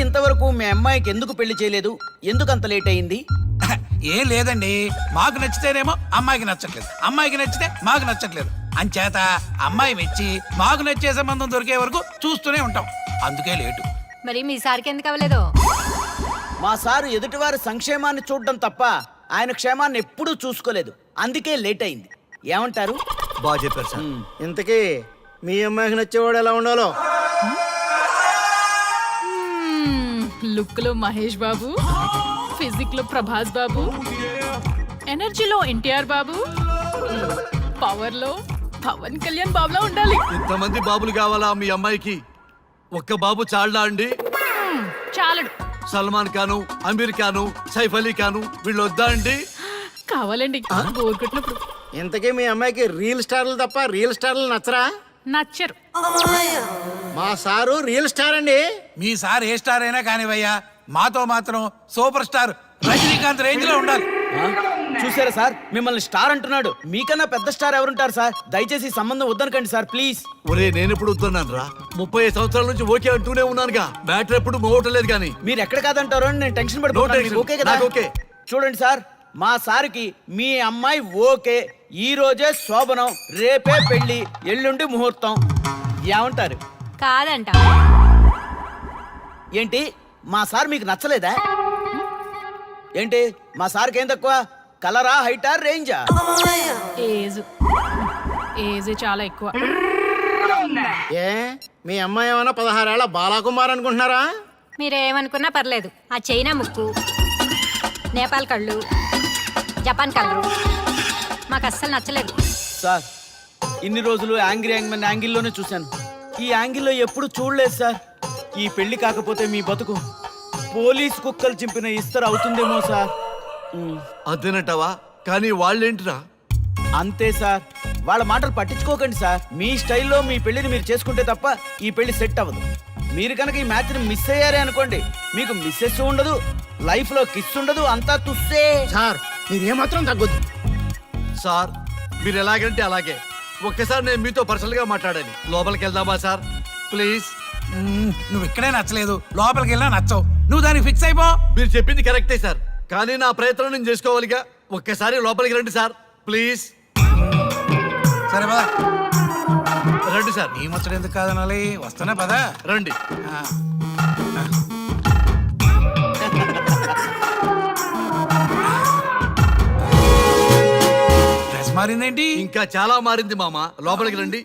ఇంతవరకు మీ అమ్మాయికి ఎందుకు పెళ్లి చేయలేదు? ఎందుకు అంత లేట్ అయింది? ఏం లేదండి, మాకు నచ్చితేనేమో అమ్మాయికి నచ్చట్లేదు, అమ్మాయికి నచ్చితే మాకు నచ్చట్లేదు. అంచేత అమ్మాయి మెచ్చి మాకు నచ్చే సంబంధం దొరికే వరకు చూస్తూనే ఉంటాం. అందుకే లేటు. మరి మీ సార్కి ఎందుకు అవ్వలేదు? మా సారు ఎదుటివారి సంక్షేమాన్ని చూడడం తప్ప ఆయన క్షేమాన్ని ఎప్పుడూ చూసుకోలేదు. అందుకే లేట్ అయింది. ఏమంటారు? బాగా చెప్పారు సార్. ఇంతకీ మీ అమ్మాయికి నచ్చేవాడు ఎలా ఉండాలో? లుక్ లో మహేష్ బాబు, ఫిజిక్ లో ప్రభాస్ బాబు, ఎనర్జీలో ఎన్టీఆర్ బాబు, పవర్ లో పవన్ కళ్యాణ్ బాబులా ఉండాలి. ఇంతమంది బాబులు కావాలా మీ అమ్మాయికి? ఒక్క బాబు చాళ్ళా అండి? చాలడు. సల్మాన్ ఖాను, అమీర్ ఖాను, సైఫ్ అలీ ఖాను వీళ్ళు వద్దా అండి? కావాలండి బోర్ కొట్టినప్పుడు. ఇంతకీ మీ అమ్మాయికి రియల్ స్టార్లు తప్ప రియల్ స్టార్లు నచ్చరా? నచ్చరు. మా సారు రియల్ స్టార్ అండి. మీ సార్ ఏ స్టార్ అయినా కానివయ్యా, మాతో మాత్రం సూపర్ స్టార్ రజనీకాంత్ రేంజ్ లో ఉండాలి. చూసారా సార్, మిమ్మల్ని స్టార్ అంటున్నాడు. మీకన్నా పెద్ద స్టార్ ఎవరుంటారు సార్? దయచేసి ఈ సంబంధం వద్దనకండి సార్, ప్లీజ్. ఒరే నేను ఎప్పుడు వస్తున్నాను రా? 35 సంవత్సరాల నుంచి ఓకే అంటూనే ఉన్నానుగా. బ్యాటరీ ఎప్పుడు మోగటలేదు కానీ. మీరు ఎక్కడ కాదంటారో అని నేను టెన్షన్ పడిపోతాను. మీకు ఓకే కదా? నాకు ఓకే. చూడండి సార్, మా సార్కి మీ అమ్మాయి ఓకే. ఈ రోజే శోభనం, రేపే పెళ్లి, ఎల్లుండి ముహూర్తం. ఏమంటారు? కాదంట. ఏంటి, మా సార్ మీకు నచ్చలేదా? ఏంటి, మా సార్కి ఏం తక్కువ? కలరా, హైటా, రేంజా? ఏజ్ చాలా ఎక్కువ. ఏ మీ అమ్మాయి ఏమైనా 16 ఏళ్ల బాలాకుమార్ అనుకుంటున్నారా? మీరేమనుకున్నా పర్లేదు. ఆ చైనా ముక్కు, నేపాల్ కళ్ళు, జపాన్ కలరు మాకు అస్సలు నచ్చలేదు. సార్, ఇన్ని రోజులు యాంగ్రీ యాంగ్మెన్ యాంగిల్లోనే చూశాను. ఈ యాంగిల్లో ఎప్పుడు చూడలేదు సార్. ఈ పెళ్లి కాకపోతే మీ బతుకు పోలీస్ కుక్కలు చింపిన ఇస్తరు అవుతుందేమో సార్. అదేనంటావా? కానీ వాళ్ళేంటిరా? అంతే సార్, వాళ్ళ మాటలు పట్టించుకోకండి సార్. మీ స్టైల్లో మీ పెళ్లిని మీరు చేసుకుంటే తప్ప ఈ పెళ్లి సెట్ అవ్వదు. మీరు కనుక ఈ మ్యాచ్ని మిస్ అయ్యారే అనుకోండి, మీకు మిస్సెస్ ఉండదు, లైఫ్ లో కిస్ ఉండదు, అంతా తుస్సే. సార్ మీరేమాత్రం తగ్గొద్దు. సార్ మీరు ఎలాగంటే అలాగే. ఒక్కసారి నేను మీతో పర్సనల్ గా మాట్లాడాలి. లోపలికి వెళ్దామా సార్? ప్లీజ్. నువ్వు ఇక్కడే నచ్చలేదు, లోపలికి వెళ్ళినా నచ్చవు. నువ్వు దానికి ఫిక్స్ అయిపో. మీరు చెప్పింది కరెక్టే సార్, కానీ నా ప్రయత్నం నేను చేసుకోవాలిగా. ఒక్కసారి లోపలికి రండి సార్, ప్లీజ్. సరే పదా, రండి సార్. నీ ముచ్చట ఎందుకు కాదనాలి? వస్తున్నా పదా, రండి. డ్రెస్ మారిందేంటి? ఇంకా చాలా మారింది మామ. లోపలికి రండి.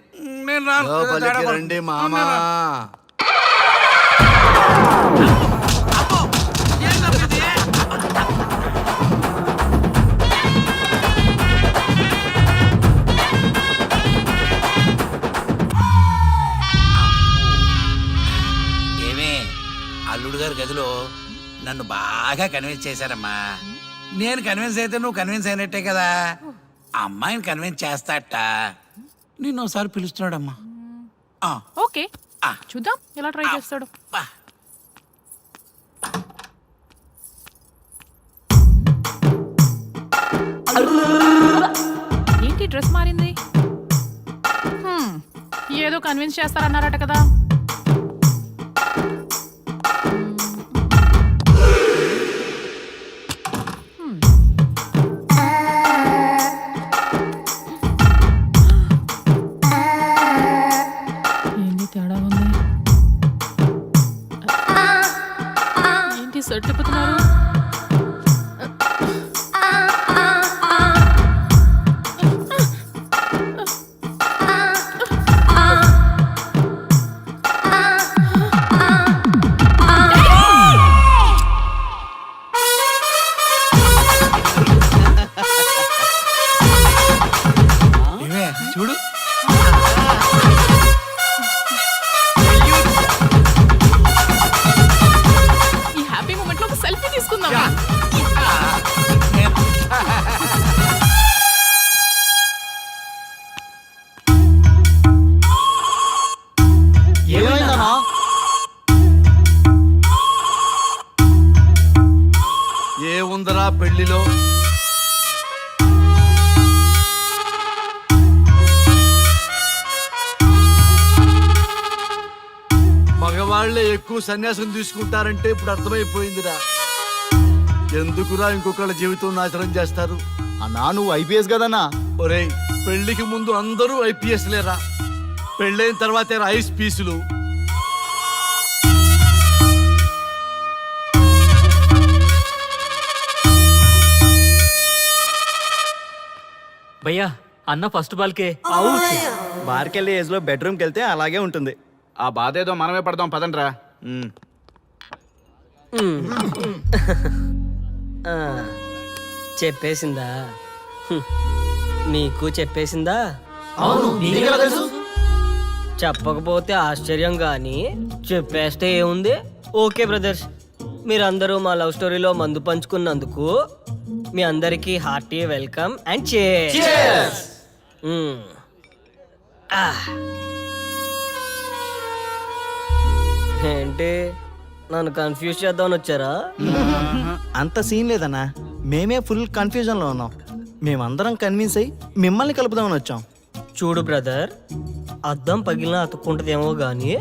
నేను రాను. లోపలికి రండి మామ. ఏమే, అల్లుడు గారి గదిలో నన్ను బాగా కన్విన్స్ చేశారమ్మా. నేను కన్విన్స్ అయితే నువ్వు కన్విన్స్ అయినట్టే కదా. అమ్మాయిని కన్విన్స్ చేస్తాట. నిన్ను ఒకసారి పిలుస్తున్నాడమ్మా. ఓకే, చూద్దాం ఎలా ట్రై చేస్తాడు. ఏంటి డ్రెస్ మారింది? ఏదో కన్విన్స్ చేస్తారన్నారట కదా. సర్టిపోతున్నారు. చూడు, సెల్ఫీ తీసుకుందాం. ఏమైందన్నా? ఏ ఉందరా పెళ్లిలో? మగవాడి మగవాళ్లే ఎక్కువ సన్యాసం తీసుకుంటారంటే ఇప్పుడు అర్థమైపోయిందిరా. ఎందుకురా ఇంకొకళ్ళ జీవితం నాశనం చేస్తారు? అన్నా నువ్వు ఐపీఎస్ కదన్నా. ఒరేయ్, పెళ్లికి ముందు అందరూ ఐపీఎస్ లేరా, పెళ్ళైన తర్వాతే ఐస్ పీసులు. భయ్యా అన్న ఫస్ట్ బాల్కే బార్కెళ్ళి ఏజ్ లో బెడ్రూమ్కి వెళ్తే అలాగే ఉంటుంది. ఆ బాధ ఏదో మనమే పడదాం పదండ్రా. చెప్పేసిందా? నీకు చెప్పేసిందా? చెప్పకపోతే ఆశ్చర్యం గాని చెప్పేస్తే ఏముంది? ఓకే బ్రదర్స్, మీరందరూ మా లవ్ స్టోరీలో మందు పంచుకున్నందుకు మీ అందరికీ హార్టీ వెల్కమ్ అండ్ cheers. ఏంటి నన్ను కన్ఫ్యూజ్ చేద్దామని వచ్చారా? అంత సీన్ లేదన్నా, మేమే ఫుల్ కన్ఫ్యూజన్ లో ఉన్నాం. మేమందరం కన్విన్స్ అయ్యి మిమ్మల్ని కలుపుదామని వచ్చాం. చూడు బ్రదర్, అద్దం పగిలినా అతుక్కుంటదేమో గాని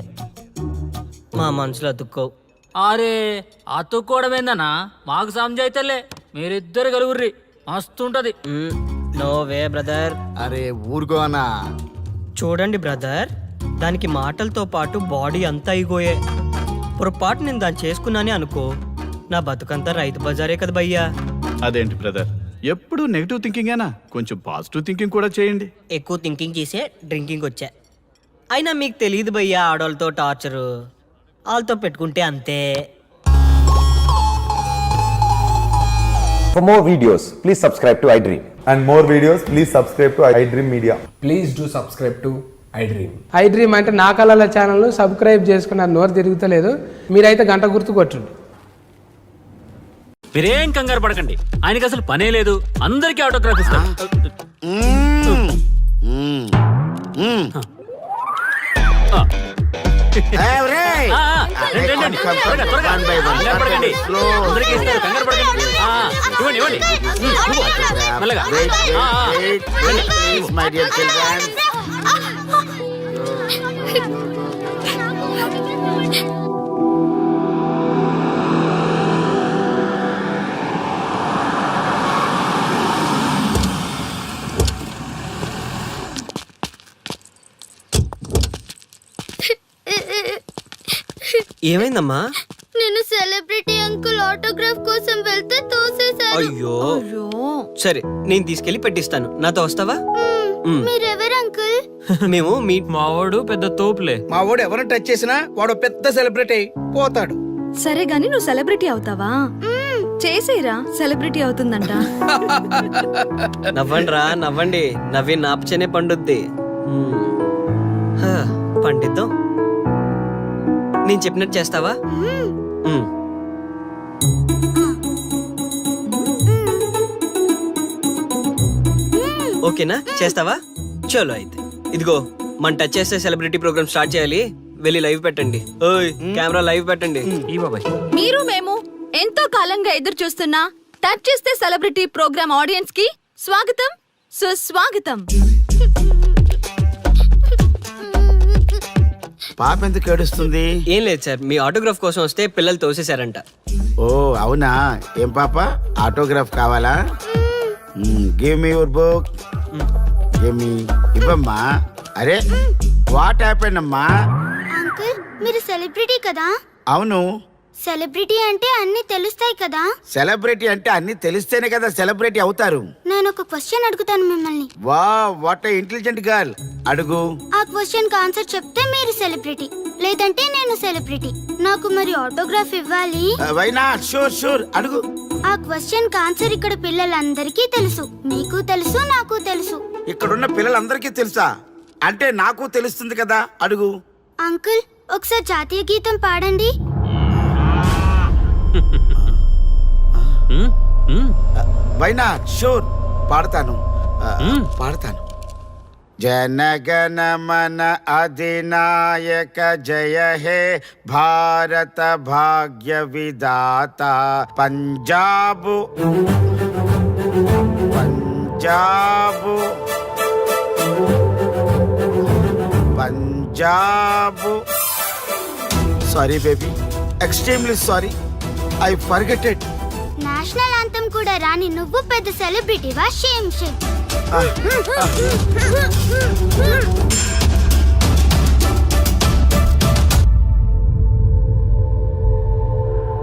మా మనసులో అతుక్కోవు. అరే అతుక్కోవడమేందన్నా, మాకు సమజైతేలే, మీరిద్దరు కలుగుర్రి మస్తుంటది. No way brother. అరే ఊరుకో అన్నా. చూడండి బ్రదర్, దానికి మాటలతో పాటు బాడీ అంతా అయిపోయే. పొరపాటు నేను దాన్ని చేసుకున్నానే అనుకో, నా బతుకంతా రైతు బజారే కదా భయ్యా. అదేంటి బ్రదర్, ఎప్పుడు నెగిటివ్ థింకింగేనా? కొంచెం పాజిటివ్ థింకింగ్ కూడా చేయండి. ఎక్కువ థింకింగ్ చేసే డ్రింకింగ్ వచ్చా. అయినా మీకు తెలియదు భయ్యా ఆడవాళ్ళతో టార్చరు, వాళ్ళతో పెట్టుకుంటే అంతే. For more videos, please subscribe to iDream. And more videos, please subscribe to iDream Media. Please do subscribe to iDream. iDream అంటే నా కళల ఛానల్ సబ్స్క్రైబ్ చేసుకున్న నోరు తిరుగుతలేదు, మీరైతే గంట గుర్తు కొట్టండి. మీరేం కంగారు పడకండి, ఆయనకి అసలు పనే లేదు, అందరికీ ఆటోగ్రాఫ్ ఇస్తాం. అందరికీ ఇస్తారు, కంగారు పడకండి. ఇవ్వండి ఇవ్వండి మెల్లగా. మై డియర్ చిల్డ్రన్, ఏమైందమ్మా? నేను సెలబ్రిటీ అంకుల్ ఆటోగ్రాఫ్ కోసం వెళ్తే తోసేశారు. అయ్యో, సరే నేను తీసుకెళ్లి పెట్టిస్తాను, నాతో వస్తావా? మీరెవరు అంకుల్? మేము మీ మావాడు పెద్ద తోపులే. మా వాడు ఎవరిని టచ్ చేసినా వాడు పెద్ద సెలబ్రిటీ అయి పోతాడు. సరే గాని నువ్వు సెలబ్రిటీ అవుతావా? చేసేరా, సెలబ్రిటీ అవుతుందంట. నవ్వండి రా నవ్వండి, నవ్వి నాపచనే పండుద్ది. పండిద్దాం. నేను చెప్పినట్టు చేస్తావా? ఓకేనా, చేస్తావా? చలో అయితే ఇదిగో, మన టచ్ చేస్తే సెలబ్రిటీ ప్రోగ్రామ్ స్టార్ట్ చేయాలి. వెళ్ళి లైవ్ పెట్టండి. ఓయ్ కెమెరా లైవ్ పెట్టండి. ఈ బాబాయ్, మీరు మేము ఎంతో కాలంగా ఎదురు చూస్తున్నా టచ్ చేస్తే సెలబ్రిటీ ప్రోగ్రామ్ ఆడియన్స్ కి స్వాగతం, సుస్వాగతం. పాప ఎందుకు ఏడుస్తుంది? ఏం లేదు సార్, మీ ఆటోగ్రాఫ్ కోసం వస్తే పిల్లలు తోసేశారంట. ఓ అవునా? ఏం పాప, ఆటోగ్రాఫ్ కావాలా? Give me your book. Give me, ఇవ్వమ్మా. అరే వాట్ హ్యాపెండ్ అమ్మా? అంకుల్ మీరు సెలబ్రిటీ కదా? అవును. సెలబ్రిటీ అంటే అన్ని తెలుస్తాయి కదా? సెలబ్రిటీ అంటే అన్ని తెలిస్తేనే కదా సెలబ్రిటీ అవుతారు. నేను ఒక క్వశ్చన్ అడుగుతాను మిమ్మల్ని. వా వాట్ ఏ ఇంటెలిజెంట్ గర్ల్. అడుగు. ఆ క్వశ్చన్ కి ఆన్సర్ చెప్తే మీరు సెలబ్రిటీ, లేదంటే నేను సెలబ్రిటీ. నాకు మరి ఆటోగ్రాఫ్ ఇవ్వాలి. Why not? షూర్ షూర్, అడుగు. ఆ క్వశ్చన్ కి ఆన్సర్ ఇక్కడ పిల్లలందరికీ తెలుసు, మీకు తెలుసు, నాకు తెలుసు. ఇక్కడున్న పిల్లలందరికీ తెలుసా? అంటే నాకు తెలుస్తుంది కదా. అడుగు. అంకుల్ ఒకసారి జాతీయ గీతం పాడండి. Why not? షూర్, పాడతాను. పాడతాను. జనగణ మన అధినాయక జయ హే భారత భాగ్య విధాత Punjab Punjab Punjab sorry baby, extremely sorry, I forgetted. National anthem కూడా రాని నువ్వు పెద్ద సెలబ్రిటీవా? Shame shame.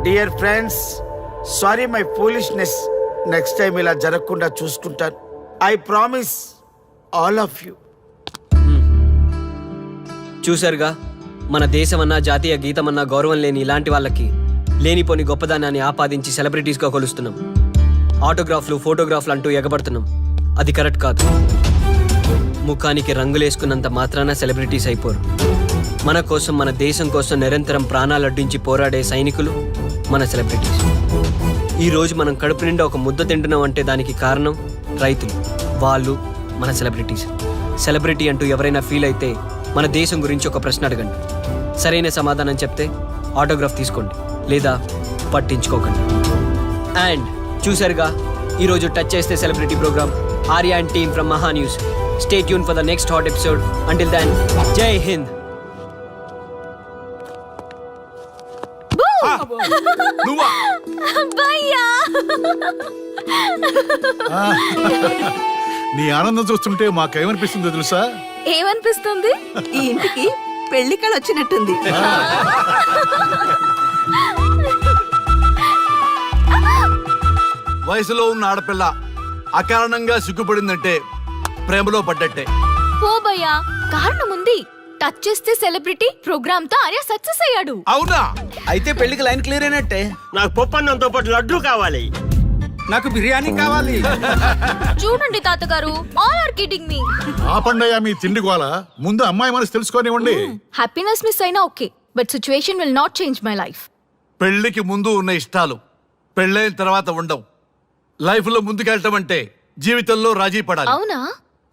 Dear friends, sorry my foolishness. Next time ఇలా జరగకుండా చూసుకుంటాను. I promise all of you. చూశారుగా, మన దేశమన్నా జాతీయ గీతమన్నా గౌరవం లేని ఇలాంటి వాళ్ళకి లేనిపోని గొప్పదానాన్ని ఆపాదించి సెలబ్రిటీస్గా కొలుస్తున్నాం. ఆటోగ్రాఫ్లు, ఫోటోగ్రాఫ్లు అంటూ ఎగబడుతున్నాం. అది కరెక్ట్ కాదు. ముఖానికి రంగులేసుకున్నంత మాత్రాన సెలబ్రిటీస్ అయిపోరు. మన కోసం, మన దేశం కోసం నిరంతరం ప్రాణాలు అడ్డించి పోరాడే సైనికులు మన సెలబ్రిటీస్. ఈరోజు మనం కడుపు నిండా ఒక ముద్ద తింటున్నాం అంటే దానికి కారణం రైతులు. వాళ్ళు మన సెలబ్రిటీస్. సెలబ్రిటీ అంటూ ఎవరైనా ఫీల్ అయితే మన దేశం గురించి ఒక ప్రశ్న అడగండి. సరైన సమాధానం చెప్తే ఆటోగ్రాఫ్ తీసుకోండి, లేదా పట్టించుకోకండి. అండ్ చూసారుగా, ఈరోజు టచ్ చేస్తే celebrity program. Arya and team from Maha news. Stay tune for the next hot episode. Until then, Jai Hind. నీ ఆనందం చూస్తుంటే మాకేమనిపిస్తుందో తెలుసా? ఏమనిపిస్తుంది? ఈ ఇంటికి పెళ్లి కళ వచ్చినట్టుంది. వయసులో ఉన్న ఆడపిల్ల అకారణంగా సిగ్గుపడిందంటే ప్రేమలో పడ్డట్టే. ఓ భయ్యా, కారణం ఉంది. టచ్ చేస్తే సెలబ్రిటీ ప్రోగ్రామ్ తో ఆర్య సక్సెస్ అయ్యాడు. అవునా? అయితే పెళ్లికి లైన్ క్లియర్ అయినట్టే. నాకు పప్పన్నంతో పాటు లడ్డు కావాలి. నాకు బిర్యానీ కావాలి. చూడండి తాతగారు, ఆల్ ఆర్ కిడింగ్ మీ. ఆ పండయ్య మీ తిండి గోల ముందు అమ్మాయి మనసు తెలుసుకోనివ్వండి. హ్యాపీనెస్ మిస్ అయినా okay, but situation will not change my life. పెళ్లికి ముందు ఉన్న ఇష్టాలు పెళ్ళైన తర్వాత ఉండవు. లైఫ్ లో ముందుకెళ్ళటం అంటే జీవితంలో రాజీ పడాలి. అవునా?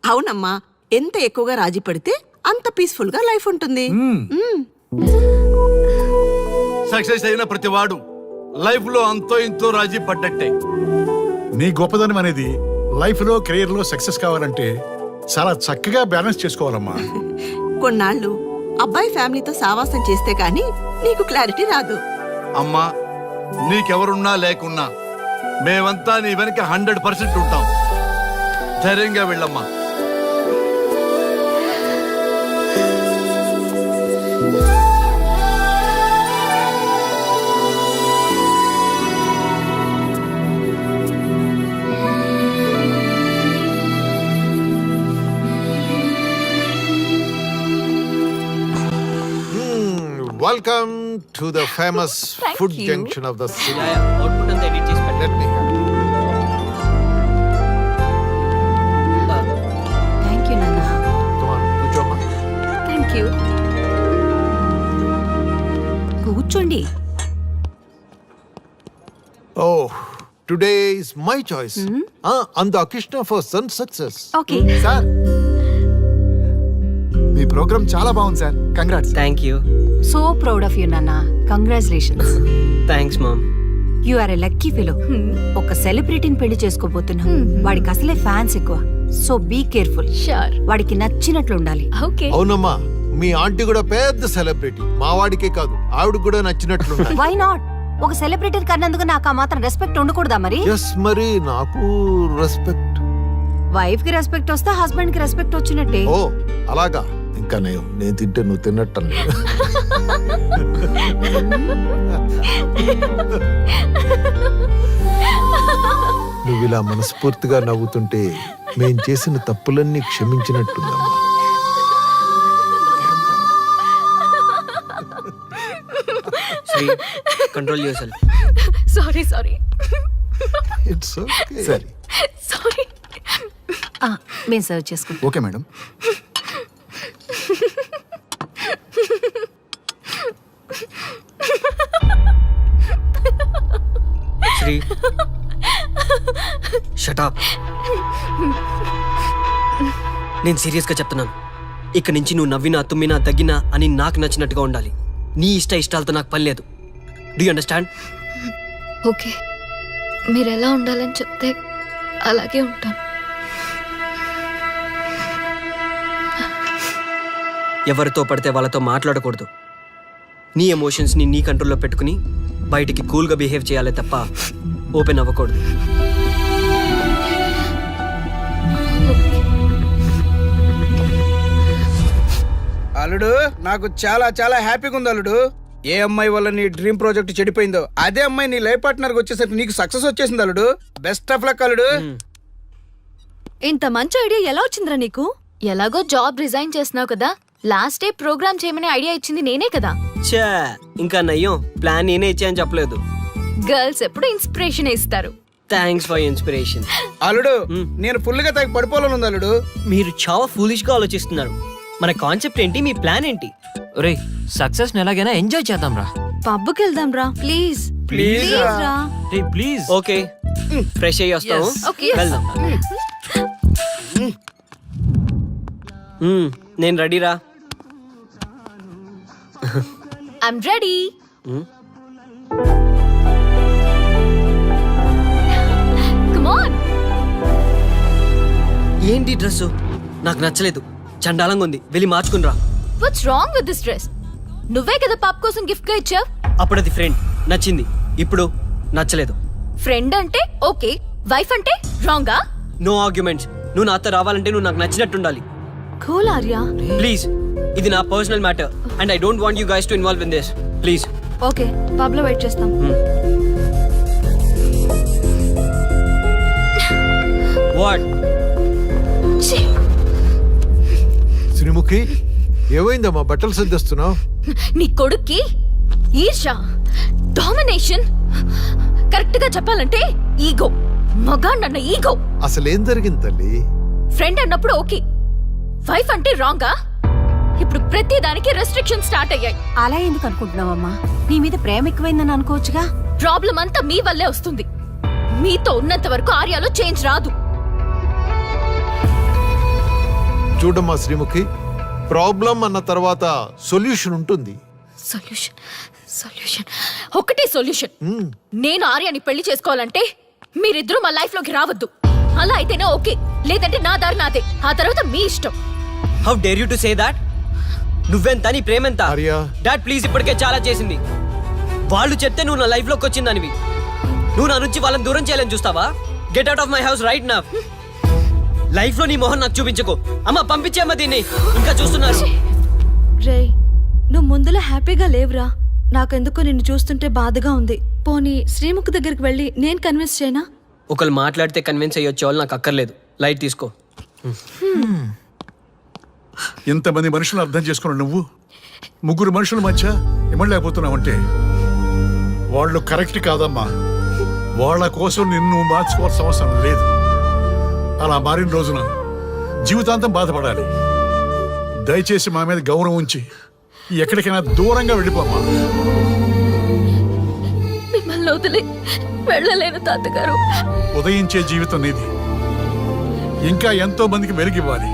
అవునమ్మా, ఎంత ఎక్కువగా రాజీ పడితే అంత పీస్ఫుల్ గా లైఫ్ ఉంటుంది. సక్సెస్ అయిన ప్రతివాడు లైఫ్ లో అంతో ఇంతో రాజీ పడ్డట్టే. నీ గొప్పదనం అనేది లైఫ్ లో, కెరీర్ లో సక్సెస్ కావాలంటే చాలా చక్కగా బ్యాలెన్స్ చేసుకోవాలమ్మా. కొన్నాళ్ళు అబ్బాయి ఫ్యామిలీతో సావాసం చేస్తే కానీ నీకు క్లారిటీ రాదు. అమ్మా, నీకెవరున్నా లేకున్నా మేమంతా నీ వెనక 100% ఉంటాం. ధైర్యంగా వెళ్ళమ్మా. Welcome to the famous food junction of the city. Output అంతా ఎడిట్ చేసి పెట్టండి. Let me have it. Thank you నాన్న. Come on, కూర్చోమ్మా. Thank you. కూర్చోండి. Oh, today is my choice. And the Krishna for son success. Okay. Sir, మీ program చాలా బాగుంది sir. Congrats. Thank you. So proud of you నాన్న. Congratulations. Thanks mom. You are a lucky fellow. ఒక సెలబ్రిటీని పెళ్లి చేసుకోబోతున్నావు. వాడికి అసలే ఫ్యాన్స్ ఎక్కువ. So be careful. షూర్. వాడికి నచ్చినట్లు ఉండాలి. ఓకే. అవునమ్మా, మీ ఆంటీ కూడా పెద్ద సెలబ్రిటీ. మా వాడికే కాదు, ఆవిడ కూడా నచ్చినట్లు. Why not? ఒక సెలబ్రిటీని కన్నందుకు నాకు ఆ మాత్రం రెస్పెక్ట్ ఉండకూడదా మరి? ఎస్, మరి నాకు రెస్పెక్ట్. వైఫ్ కి రెస్పెక్ట్ వస్తే హస్బెండ్ కి రెస్పెక్ట్ వచ్చినట్టే. ఓ అలాగా? ఇంకా నేను తింటే నువ్వు తిన్నట్టు. నువ్వు ఇలా మనస్ఫూర్తిగా నవ్వుతుంటే మేం చేసిన తప్పులన్నీ క్షమించినట్టుందమ్మా. Sri, control your sorry sorry. It's okay. సరే, సారీ. మేము సర్వ్ చేసుకుంటాం. Okay madam. Sri, shut up. నేను సీరియస్గా చెప్తున్నాను. ఇక్కడి నుంచి నువ్వు నవ్వినా, తుమ్మినా, దగ్గినా అని నాకు నచ్చినట్టుగా ఉండాలి. నీ ఇష్టాలతో నాకు పని లేదు. Do you understand? ఓకే, మీరు ఎలా ఉండాలని చెప్తే అలాగే ఉంటాను. ఎవరితో పడితే వాళ్ళతో మాట్లాడకూడదు. నీ ఎమోషన్స్ని నీ కంట్రోల్లో పెట్టుకుని బయటికి కూల్గా బిహేవ్ చేయాలి తప్ప ఓపెన్ అవ్వకూడదు. అల్లుడు నాకు చాలా చాలా హ్యాపీగా ఉంది అల్లుడు. ఏ అమ్మాయి వల్ల నీ డ్రీమ్ ప్రాజెక్ట్ చెడిపోయిందో అదే అమ్మాయి నీ లైఫ్ పార్ట్నర్ వచ్చేసరికి నీకు సక్సెస్ వచ్చేసింది అల్లుడు. బెస్ట్ ఆఫ్ లక్ అల్లుడు. ఇంత మంచి ఐడియా ఎలా వచ్చిందిరా నీకు? ఎలాగో జాబ్ రిజైన్ చేస్తున్నావు కదా, లాస్ట్ డే ప్రోగ్రామ్ చేయమనే ఐడియా ఇచ్చింది నేనే కదా. చా ఇంకా నయ్యం, ప్లాన్ నేనే ఇచ్చాయని చెప్పలేదు. గర్ల్స్ ఎప్పుడు ఇన్స్పిరేషన్ ఇస్తారు. Thanks for inspiration. అల్లుడు నేను ఫుల్ గా తగ్గ పడిపోవాలని ఉంది అల్లుడు. మీరు చాలా ఫూలిష్ గా ఆలోచిస్తున్నారు. మన కాన్సెప్ట్ ఏంటి, మీ ప్లాన్ ఏంటి? రే సక్సెస్ ఎలాగైనా ఎంజాయ్ చేద్దాం రా. పబ్కి వెళ్దాం రా ప్లీజ్. ప్లీజ్ రా. రే ప్లీజ్. ఓకే ఫ్రెష్ అయ్యి వస్తాము. Okay. వెళ్దాం. నేను రెడీరా. I'm ready. Come on. ఏంటి డ్రెస్ నాకు నచ్చలేదు, చండాలంగా ఉంది, వెళ్ళి మార్చుకునిరా. What's wrong with this dress? నువ్వే కదా పాప కోసం గిఫ్ట్ గా ఇచ్చావు. అప్పుడు అది ఫ్రెండ్, నచ్చింది. ఇప్పుడు నచ్చలేదు. ఫ్రెండ్ అంటే ఓకే, వైఫ్ అంటే రాంగా? No arguments. నువ్వు నాతో రావాలంటే నువ్వు నాకు నచ్చినట్టు ఉండాలి. కూల్ ఆర్య. ప్లీజ్, ఇది నా personal matter and I don't want you guys to involve in this. Please. Okay pub లో వెయిట్ చేస్తాం. వాట్? శ్రీముఖి ఏమైందమ్మా బట్టలు సర్దిస్తున్నావు? నీ కొడుక్కి ఈర్ష, డామినేషన్, కరెక్ట్ గా చెప్పాలంటే ఈగో. మగాండన్న ఈగో. అసలేం జరిగింది తల్లి? ఫ్రెండ్ అన్నప్పుడు ఓకే, వైఫ్ అంటే రాంగా? ఇప్పుడు ప్రతి దానికి రెస్ట్రిక్షన్ స్టార్ట్ అయ్యాయి. అలా ఎందుకు అనుకుంటున్నావమ్మా? నీ మీద ప్రేమ ఎక్కువైందని అనుకోవచ్చుగా. ప్రాబ్లం అంతా మీ వల్లే వస్తుంది. మీతో ఉన్నంత వరకు ఆర్యాలో చేంజ్ రాదు. చూడమ్మా శ్రీముఖి, ప్రాబ్లం అన్న తర్వాత సొల్యూషన్ ఉంటుంది. సొల్యూషన్ సొల్యూషన్ ఒకటే సొల్యూషన్. నేను ఆర్యాని పెళ్లి చేసుకోవాలంటే మీరిద్దరూ మా లైఫ్ లోకి రావద్దు. అలా అయితేనే ఓకే, లేదంటే నా దారి నాదే. ఆ తర్వాత మీ ఇష్టం. How dare you to say that? నువ్వెంత, నీ ప్రేమెంత? ఆర్య. డాడ్ ప్లీజ్, ఇప్పటికే చాలా చేసింది. వాళ్ళు చెప్తే నువ్వు నా లైఫ్ లోకి వచ్చిందనివి. నువ్వు నా నుంచి వాళ్ళని దూరం చేయాలని చూస్తావా? Get out of my house right now. Life లో నీ మొహం నాకు చూపించకు. అమ్మ పంపించేమ్మ దీన్ని, ఇంకా చూస్తున్నారు. రే నువ్వు ముందులో హ్యాపీగా లేవురా. నాకెందుకో నిన్ను చూస్తుంటే బాధగా ఉంది. పోనీ శ్రీముఖ్ దగ్గరికి వెళ్ళి నేను కన్విన్స్ చేయనా? ఒకళ్ళు మాట్లాడితే కన్విన్స్ అయ్యొచ్చే వాళ్ళు నాకు అక్కర్లేదు. లైట్ తీసుకో. ఇంతమంది మనుషులు అర్థం చేసుకున్న నువ్వు ముగ్గురు మనుషుల మధ్య ఇమ్మలేకపోతున్నావంటే వాళ్ళు కరెక్ట్ కాదమ్మా. వాళ్ళ కోసం నిన్ను మార్చుకోవాల్సిన అవసరం లేదు. అలా మారిన రోజున జీవితాంతం బాధపడాలి. దయచేసి మా మీద గౌరవం ఉంచి ఎక్కడికైనా దూరంగా వెళ్ళిపోమ్మా. మిమ్మల్ని వదిలి వెళ్ళలేను తాతగారు. ఉదయించే జీవితం నీది. ఇంకా ఎంతో మందికి వెలిగివ్వాలి.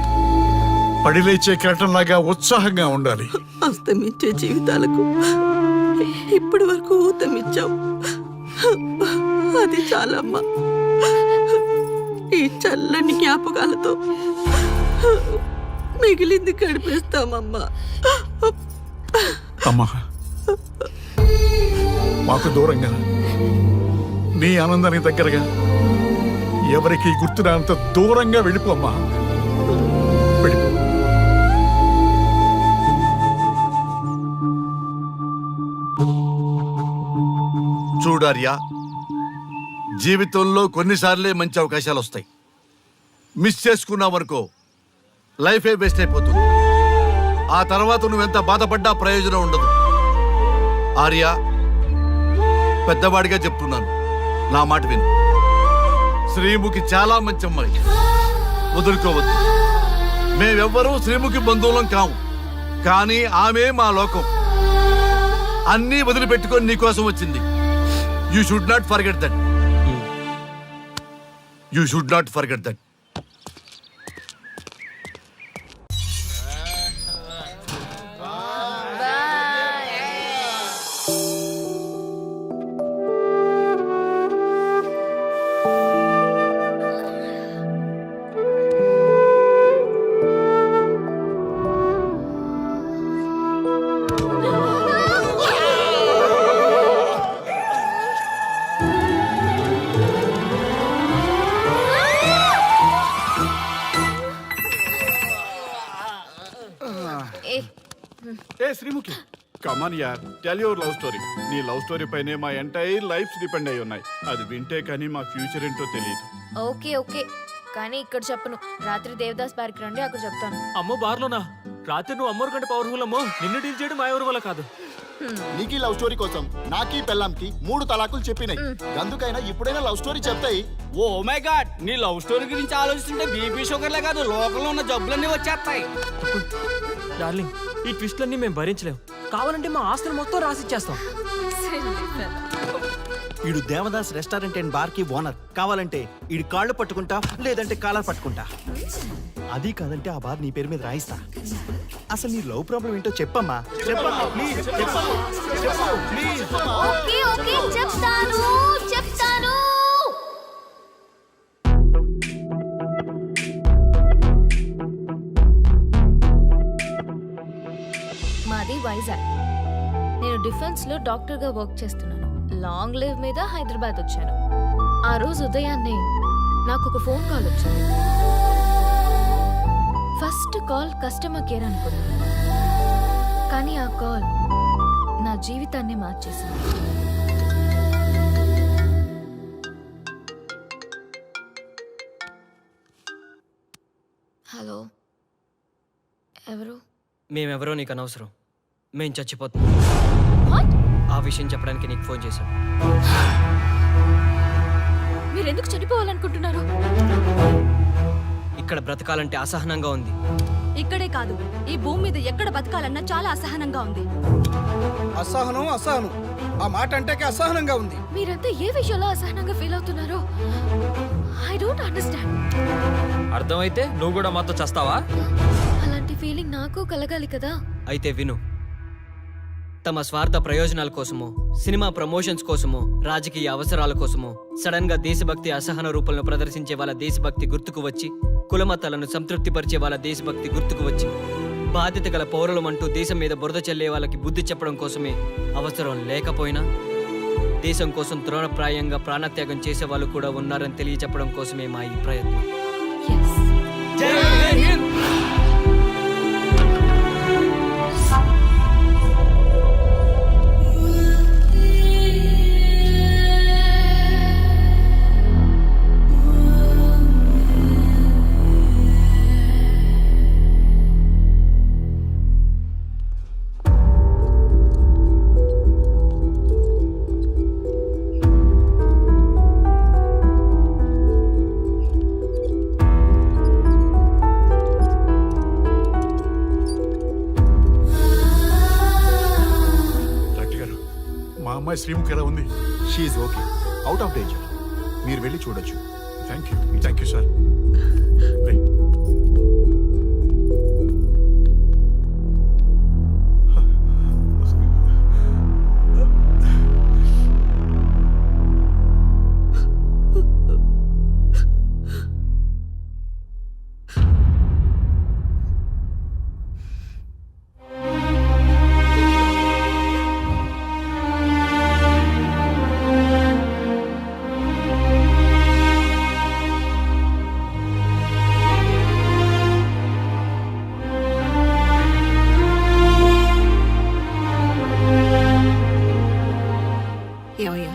పడిలేచే కెరటంలాగా ఉత్సాహంగా ఉండాలి. అస్తమించే జీవితాలకు ఇప్పటి వరకు ఊతమిచ్చాం. అది చాలమ్మా. ఈ చల్లని జ్ఞాపకాలతో మిగిలింది గడిపేస్తామమ్మా. అమ్మా, మాకు దూరంగా నీ ఆనందానికి దగ్గరగా ఎవరికి గుర్తురానంత దూరంగా వెళ్ళిపోమ్మా. వెళ్ళిపో. చూడార్యా, జీవితంలో కొన్నిసార్లే మంచి అవకాశాలు వస్తాయి. మిస్ చేసుకున్నావనుకో లైఫే వేస్ట్ అయిపోతుంది. ఆ తర్వాత నువ్వెంత బాధపడ్డా ప్రయోజనం ఉండదు. ఆర్య, పెద్దవాడిగా చెప్తున్నాను, నా మాట విను. శ్రీముఖి చాలా మంచి అమ్మాయి, వదులుకోవద్దు. మేమెవ్వరూ శ్రీముఖి బంధువులం కాము, కానీ ఆమె మా లోకం. అన్నీ వదిలిపెట్టుకొని నీకోసం వచ్చింది. You should not forget that. You should not forget that. Sreemukhi come on tell your love story. నీ లవ్ స్టోరీ పైనే మా ఎంటైర్ లైఫ్ డిపెండ్ అయి ఉన్నాయి. అది వింటే కానీ మా ఫ్యూచర్ ఏంటో తెలియదు. ఓకే ఓకే, కానీ ఇక్కడ చెప్పను. రాత్రి దేవదాస్ బార్కి రండి, అక్కడ చెప్తాను. అమ్మో బార్లోనా? రాత్రి నువ్వు అమ్మోరు కంటే పవర్ఫుల్ అమ్మో. నిన్ను డీల్ చేయడం మా ఎవరి వల్ల కాదు. నీకీ లవ్ స్టోరీ కోసం నాకీ పెళ్ళాంకి 3 తలాకులు చెప్పినాయి. అందుకైనా ఇప్పుడైనా లవ్ స్టోరీ చెప్తాయి. ఓ మై గాడ్, నీ లవ్ స్టోరీ గురించి ఆలోచిస్తుంటే బీపీ షుగర్లే కాదు లోకంలో ఉన్న జబ్బులన్నీ వచ్చేస్తాయి. డార్లింగ్, ఈ ట్విస్ట్లన్నీ మేము భరించలేం. కావాలంటే మా ఆస్తులు మొత్తం రాసిచ్చేస్తాం. ఈడు దేవదాస్ రెస్టారెంట్ అండ్ బార్ కి ఓనర్. కావాలంటే ఈడు కాళ్ళు పట్టుకుంటా, లేదంటే కాలర్ పట్టుకుంటా. అది కాదంటే ఆ బార్ నీ పేరు మీద రాయిస్తా. అసలు నీ లవ్ ప్రాబ్లం ఏంటో చెప్పమ్మా. చెప్పమ్మా ప్లీజ్, చెప్పు ప్లీజ్. ఓకే ఓకే, చెప్తాను చెప్తాను. మాది వైజాగ్. నేను డిఫెన్స్ లో డాక్టర్ గా వర్క్ చేస్తున్నాను. లాంగ్ లివ్ మీద హైదరాబాద్ వచ్చాను. ఆ రోజు ఉదయాన్నే నాకు ఒక ఫోన్ కాల్ వచ్చింది. ఫస్ట్ కాల్ కస్టమర్ కేర్ అనుకున్నాను, కానీ ఆ కాల్ నా జీవితాన్ని మార్చేసింది. హలో, ఎవరు? మేమెవరో నీకు అనవసరం. మేం చచ్చిపోతున్నాం. ఆ విషయం చెప్పడానికి నీకు ఫోన్ చేశాం. మీరెందుకు చనిపోవాలనుకుంటున్నారు? ఇక్కడ బ్రతకాలంటే అసహనంగా ఉంది. ఇక్కడే కాదు, ఈ భూమి మీద ఎక్కడ బతకాలన్నా చాలా అసహనంగా ఉంది. అసహనం అసహనం, ఆ మాట అంటే అసహనంగా ఉంది. మీరంతా ఏ విషయంలో అసహనంగా ఫీల్ అవుతున్నారో ఐ డోంట్ అండర్స్టాండ్. అర్థమైతే నువ్వు కూడా మాతో చస్తావా? అలాంటి ఫీలింగ్ నాకు కలగాలి కదా. అయితే విను. తమ స్వార్థ ప్రయోజనాల కోసమో, సినిమా ప్రమోషన్స్ కోసమో, రాజకీయ అవసరాల కోసమో సడన్ గా దేశభక్తి అసహన రూపంలో ప్రదర్శించే వాళ్ళ దేశభక్తి గుర్తుకు వచ్చి, కులమతాలను సంతృప్తిపరిచే వాళ్ళ దేశభక్తి గుర్తుకు వచ్చి, బాధ్యత గల పౌరులమంటూ దేశం మీద బురద చల్లే వాళ్ళకి బుద్ధి చెప్పడం కోసమే, అవసరం లేకపోయినా దేశం కోసం తృణప్రాయంగా ప్రాణత్యాగం చేసే వాళ్ళు కూడా ఉన్నారని తెలియచెప్పడం కోసమే మా ఈ ప్రయత్నం. అమ్మాయి శ్రీముఖి ఎలా ఉంది? She's okay, out of danger. మీరు వెళ్ళి చూడొచ్చు. Thank you sir. ఏమయ్యా,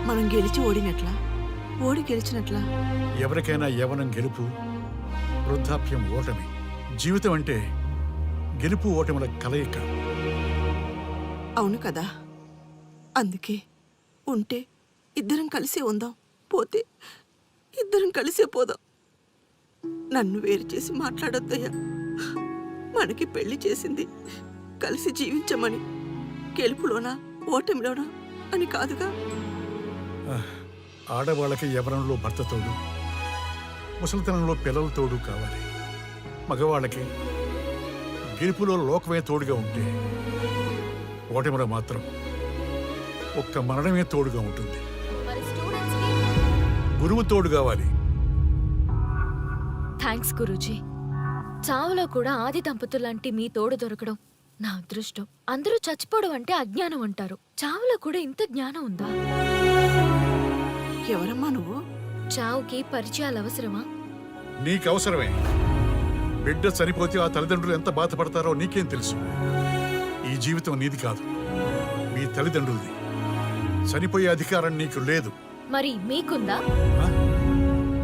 మనం గెలిచి ఓడినట్లా, ఓడి గెలిచినట్లా? ఎవరికైనా యవ్వనం గెలుపు, వృద్ధాప్యం ఓటమి. జీవితం అంటే గెలుపు ఓటముల కలయిక. అవును కదా, అందుకే ఉంటే ఇద్దరం కలిసే ఉందాం, పోతే ఇద్దరం కలిసే పోదాం. నన్ను వేరు చేసి మాట్లాడొద్దయ్యా. మనకి పెళ్లి చేసింది కలిసి జీవించమని, గెలుపులోనా ఓటమిలోనా అని కాదుగా. ఆడవాళ్ళకి యవ్వనంలో భర్త తోడు, ముసలితనంలో పిల్లల తోడు కావాలి. మగవాళ్ళకి గెలుపులో లోకమే తోడుగా ఉంటే, ఓటమిలో మాత్రం ఒక్క మరణమే తోడుగా ఉంటుంది. గురువు తోడు కావాలి. థ్యాంక్స్ గురూజీ. చావులో కూడా ఆది దంపతులాంటి మీ తోడు దొరకడం నా అదృష్టం. అందరూ చచ్చిపోవడం అంటే అజ్ఞానం అంటారు, చావులో కూడా ఇంత జ్ఞానం ఉందా? ఎవరమ్మా నువ్వు? చావుకి పరిచయాలు అవసరమా? నీకు అవసరమే. బిడ్డ చనిపోతే ఆ తల్లిదండ్రులు ఎంత బాధపడతారో నీకేం తెలుసు? ఈ జీవితం నీది కాదు, మీ తల్లిదండ్రులది. చనిపోయే అధికారం నీకు లేదు. మరి మీకుందా?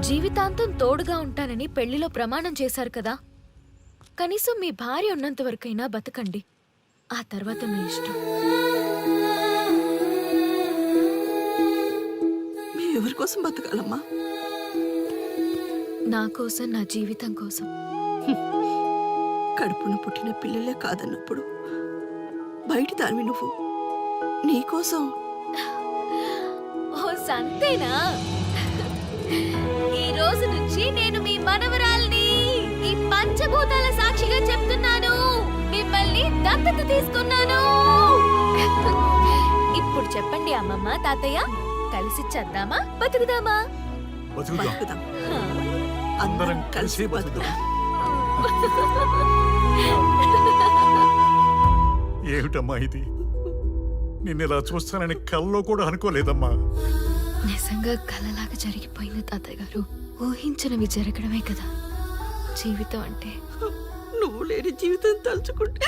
జీవితాంతం తోడుగా ఉంటానని పెళ్లిలో ప్రమాణం చేశారు కదా, కనీసం మీ భార్య ఉన్నంత వరకైనా బతకండి. ఆ తర్వాత మీ ఇష్టం. మేము ఎవరి కోసం బతకాలమ్మా? నా కోసం, నా జీవితం కోసం. కడుపున పుట్టిన పిల్లలే కాదన్నప్పుడు బయటి దానివి నువ్వు నీకోసం. ఓ సంతేనా? ఈ రోజు నుంచి నేను మీ మనవరాల్ని. ఈ పంచభూతాల సాక్షిగా చెప్తున్నాను, మిమ్మల్ని దత్తత తీసుకున్నాను. ఇప్పుడు చెప్పండి అమ్మమ్మ, తాతయ్య, కలిసి చేద్దామా, బతుకుదామా? బతుకుదాం. అందరం కలిసి బతుకుదాం. ఏమిటమ్మా ఇది? నిన్నిలా చూస్తానని కల్లో కూడా అనుకోలేదమ్మా. నిజంగా కలలాగా జరిగిపోయింది తాతయ్య గారు. ఊహించినవి జరగడమే కదా జీవితం అంటే. నువ్వు లేని జీవితం తలుచుకుంటే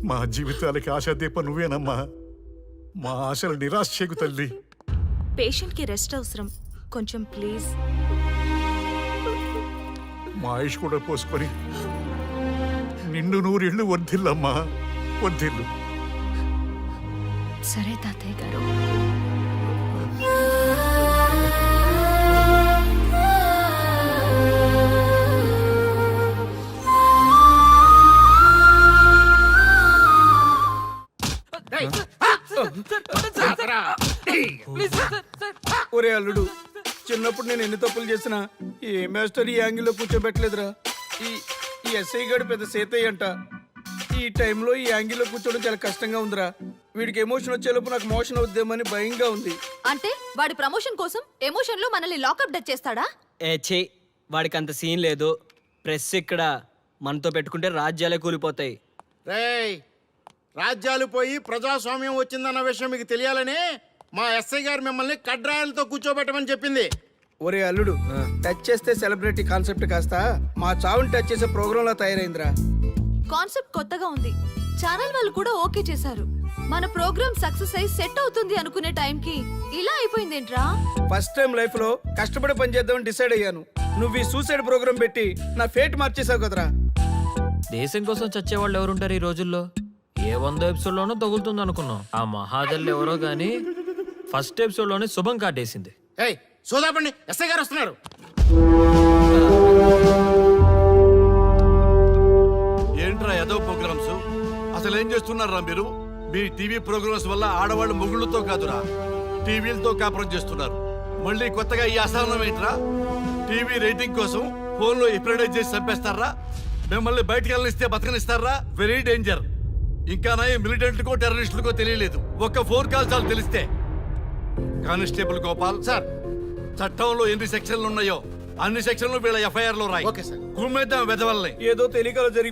మా జీవితాలకి ఆశాదీప నువ్వేనమ్మా. మా ఆశలు నిరాశ చేయకు తల్లి. పేషెంట్ కి రెస్ట్ అవసరం, కొంచెం ప్లీజ్. మా ఆయుష్ కూడా పోసుకొని నిండు నూరేళ్లు వర్ధిల్లమ్మా, వర్ధిల్లు. సరే తాతయ్య గారు. ఒరే అల్లుడు, చిన్నప్పుడు నేను ఎన్ని తప్పులు చేసినా ఏ మాస్టర్ ఈ యాంగిల్లో కూర్చోబెట్టలేదురా. ఈ ఎస్ఐ గడు పెద్ద సేతయ్య అంట. ఈ టైంలో ఈ యాంగిల్లో కూర్చోవడం చాలా కష్టంగా ఉందిరా. వీడికి ఎమోషన్ వచ్చేలోపు నాకు మోషన్ అవుద్దేమని భయంగా ఉంది. అంటే వాడి ప్రమోషన్ కోసం ఎమోషన్ లో మనల్ని లాకప్ డెత్ చేస్తాడా? ఛీ, వాడికి అంత సీన్ లేదు. ప్రెస్ ఇక్కడ మనతో పెట్టుకుంటే రాజ్యాలే కూలిపోతాయి. రేయ్, రాజ్యాలు పోయి ప్రజాస్వామ్యం వచ్చిందన్న విషయం మీకు తెలియాలని మా ఎస్ఐ గారు మిమ్మల్ని కడ్రాయలతో కూర్చోబెట్టమని చెప్పింది. ఒరే అల్లుడు, టచ్ చేస్తే సెలబ్రిటీ కాన్సెప్ట్ కాస్త మా చావుని టచ్ చేసే ప్రోగ్రామ్ లా తయారైందిరా. కాన్సెప్ట్ కొత్తగా ఉంది, ఛానల్ వాళ్ళు కూడా ఓకే చేశారు. మన ప్రోగ్రామ్ సక్సెస్ అయి సెట్ అవుతుంది అనుకునే టైంకి ఇలా అయిపోయిందేంట్రా? ఫస్ట్ టైం లైఫ్ లో కష్టపడి పని చేద్దామని డిసైడ్ అయ్యాను. నువ్వు ఈ సూసైడ్ ప్రోగ్రామ్ పెట్టి నా ఫేట్ మార్చేసావు కదరా. దేశం కోసం చచ్చేవాళ్ళు ఎవరుంటారు ఈ రోజుల్లో? ఏ 100 ఎపిసోడ్లోనో తగులుతుంది అనుకున్నాం. ఆ మహాదల్ ఎవరో గానీ ఫస్ట్ ఎపిసోడ్లోనే శుభం కాటేసింది. ఏయ్, సోదాపండి, ఎస్ఐ గారు వస్తున్నారు. ఏంట్రా ఏదో ప్రోగ్రామ్స్? అసలు ఏం చేస్తున్నారా మీరు? మీ టీవీ ప్రోగ్రామ్స్ వల్ల ఆడవాళ్ళు మొగుళ్ళతో కాదురా, టీవీలతో కాపురం చేస్తున్నారు. మళ్ళీ కొత్తగా ఈ అసహనం ఏంట్రా? టీవీ రేటింగ్ కోసం ఫోన్లో ఎప్రిడైజ్ చేసి చంపేస్తారా? మిమ్మల్ని బయటకు వెళ్ళనిస్తే బతకనిస్తారా? Very danger. ఇంకా నా మిలిటెంట్లకో టెర్రరిస్టులకో తెలియలేదు, ఒక్క ఫోన్ కాల్ చాలు తెలిస్తే. కానిస్టేబుల్ గోపాల్ సార్, చట్టంలో ఎన్ని సెక్షన్లు ఉన్నాయో అన్ని సెక్షన్లు వీళ్ళ ఎఫ్ఐఆర్ లో రాయి. Okay sir. కుమ్మేద్దాం వెదవల్ని. ఏదో తెలియకలో జరిగి